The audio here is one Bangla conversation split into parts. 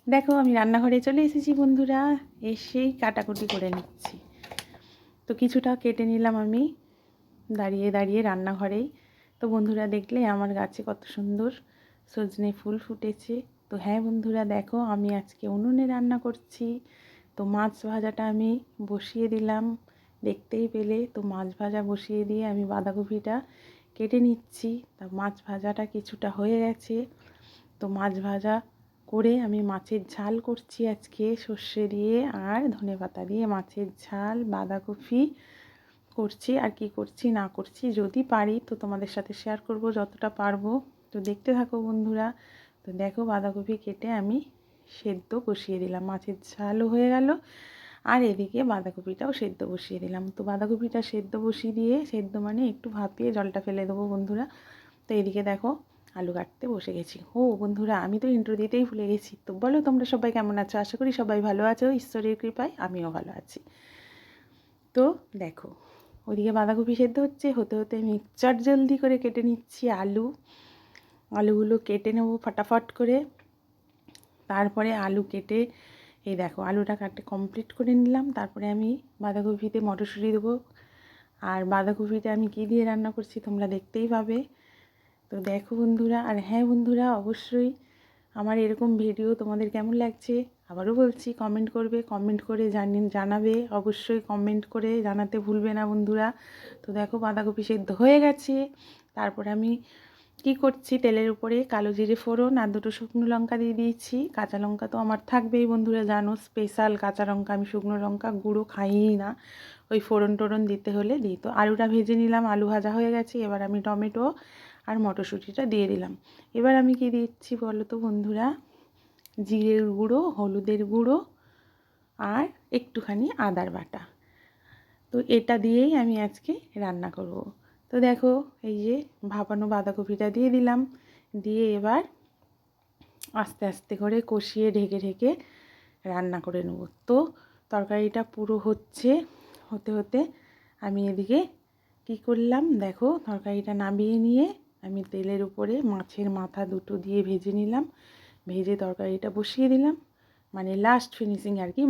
দেখো আমি রান্নাঘরে চলে এসেছি বন্ধুরা, এসেই কাটাকুটি করে নিচ্ছি। তো কিছুটা কেটে নিলাম আমি দাঁড়িয়ে দাঁড়িয়ে রান্নাঘরেই। তো বন্ধুরা দেখলে আমার গাছে কত সুন্দর সজনে ফুল ফুটেছে। তো হ্যাঁ বন্ধুরা দেখো, আমি আজকে উনুনে রান্না করছি। তো মাছ ভাজাটা আমি বসিয়ে দিলাম, দেখতেই পেলে। তো মাছ ভাজা বসিয়ে দিয়ে আমি বাঁধাকপিটা কেটে নিচ্ছি। তা মাছ ভাজাটা কিছুটা হয়ে গেছে। তো মাছ ভাজা করে আমি মাছের ঝাল করছি আজকে, সর্ষে দিয়ে আর ধনেপাতা দিয়ে মাছের ঝাল, বাঁধাকপি করছি। আর কি করছি না করছি যদি পারি তো তোমাদের সাথে শেয়ার করব যতটা পারবো। তো দেখতে থাকো বন্ধুরা। তো দেখো বাঁধাকপি কেটে আমি সেদ্ধ বসিয়ে দিলাম, মাছের ঝালও হয়ে গেল আর এদিকে বাঁধাকপিটাও সেদ্ধ বসিয়ে দিলাম। তো বাঁধাকপিটা সেদ্ধ বসিয়ে দিয়ে, সেদ্ধ মানে একটু ভাপিয়ে জলটা ফেলে দেবো বন্ধুরা। তো এদিকে দেখো আলু কাটতে বসে গেছি। ও বন্ধুরা, আমি তো ইন্ট্রো দিতেই ভুলে গেছি। তো বলো তোমরা সবাই কেমন আছো? আশা করি সবাই ভালো আছো, ঈশ্বরের কৃপায় আমিও ভালো আছি। তো দেখো ওইদিকে বাঁধাকপি সেদ্ধ হচ্ছে, হতে হতে আমি জলদি করে কেটে নিচ্ছি আলুগুলো কেটে নেবো ফটাফট করে। তারপরে আলু কেটে এই দেখো আলুটা কাটে কমপ্লিট করে নিলাম। তারপরে আমি বাঁধাকপিতে মটরশুঁটি দেবো। আর বাঁধাকপিটা আমি কী দিয়ে রান্না করছি তোমরা দেখতেই পাবে। তো দেখো বন্ধুরা, আর হ্যাঁ বন্ধুরা অবশ্যই আমার এরকম ভিডিও তোমাদের কেমন লাগছে আবারও বলছি কমেন্ট করবে, কমেন্ট করে জানাবে, অবশ্যই কমেন্ট করে জানাতে ভুলবে না বন্ধুরা। তো দেখো বাঁধাকপি সেদ্ধ হয়ে গেছে। তারপরে আমি কি করছি, তেলের উপরে কালো জিরে ফোড়ন আর দুটো শুকনো লঙ্কা দিয়ে দিয়েছি। কাঁচা লঙ্কা তো আমার থাকবেই বন্ধুরা, জানো স্পেশাল কাঁচা লঙ্কা, আমি শুকনো লঙ্কা গুঁড়ো খাইই না, ওই ফোড়ন টোড়ন দিতে হলে দিই। তো আলুটা ভেজে নিলাম, আলু ভাজা হয়ে গেছে। এবার আমি টমেটো আর মটরশুঁটিটা দিয়ে দিলাম। এবার আমি কি দিচ্ছি বলো তো বন্ধুরা, জিরের গুঁড়ো, হলুদের গুঁড়ো আর একটুখানি আদার বাটা। তো এটা দিয়েই আমি আজকে রান্না করব। তো দেখো এই যে ভাপানো বাঁধাকপিটা দিয়ে দিলাম, দিয়ে এবার আস্তে আস্তে করে কষিয়ে ঢেকে ঢেকে রান্না করে নেব। তো তরকারিটা পুরো হতে হতে আমি এদিকে কি করলাম দেখো, তরকারিটা নামিয়ে নিয়ে আমি তেলের উপরে মাছের মাথা দুটো দিয়ে ভেজে নিলাম, ভেজে তরকারিটা বসিয়ে দিলাম। মানে লাস্ট ফিনিশিং আর কি,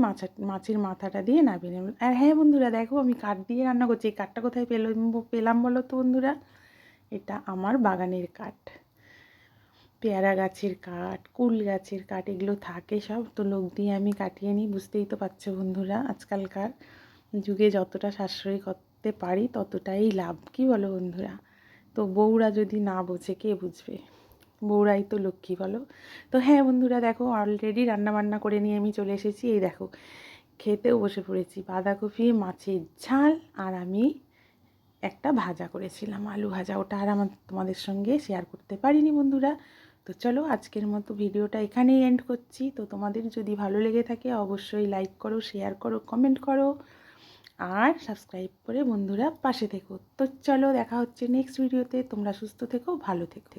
মাছের মাথাটা দিয়ে নামিয়ে নিলাম। আর হ্যাঁ বন্ধুরা দেখো আমি কাঠ দিয়ে রান্না করছি। এই কাঠটা কোথায় পেলাম বলো তো বন্ধুরা? এটা আমার বাগানের কাঠ, পেয়ারা গাছের কাঠ, কুল গাছের কাঠ, এগুলো থাকে সব। তো লোক দিয়ে আমি কাটিয়ে নিই, বুঝতেই তো পারছো বন্ধুরা আজকালকার যুগে যতটা সাশ্রয়ী করতে পারি ততটাই লাভ, কি বলো বন্ধুরা? তো বউরা যদি না বোঝে কে বুঝবে? বউরাই তো লক্ষ্মী বলো। তো হ্যাঁ বন্ধুরা দেখো অলরেডি রান্নাবান্না করে নিয়ে আমি চলে এসেছি। এই দেখো খেতেও বসে পড়েছি, বাঁধাকপি মাছের ঝাল আর আমি একটা ভাজা করেছিলাম আলু ভাজা, ওটা আর তোমাদের সঙ্গে শেয়ার করতে পারিনি বন্ধুরা। তো চলো আজকের মতো ভিডিওটা এখানেই এন্ড করছি। তো তোমাদের যদি ভালো লেগে থাকে অবশ্যই লাইক করো, শেয়ার করো, কমেন্ট করো আর সাবস্ক্রাইব করে বন্ধুরা পাশে থেকো। তো চলো দেখা হচ্ছে নেক্সট ভিডিওতে। তোমরা সুস্থ থেকো, ভালো থেকো।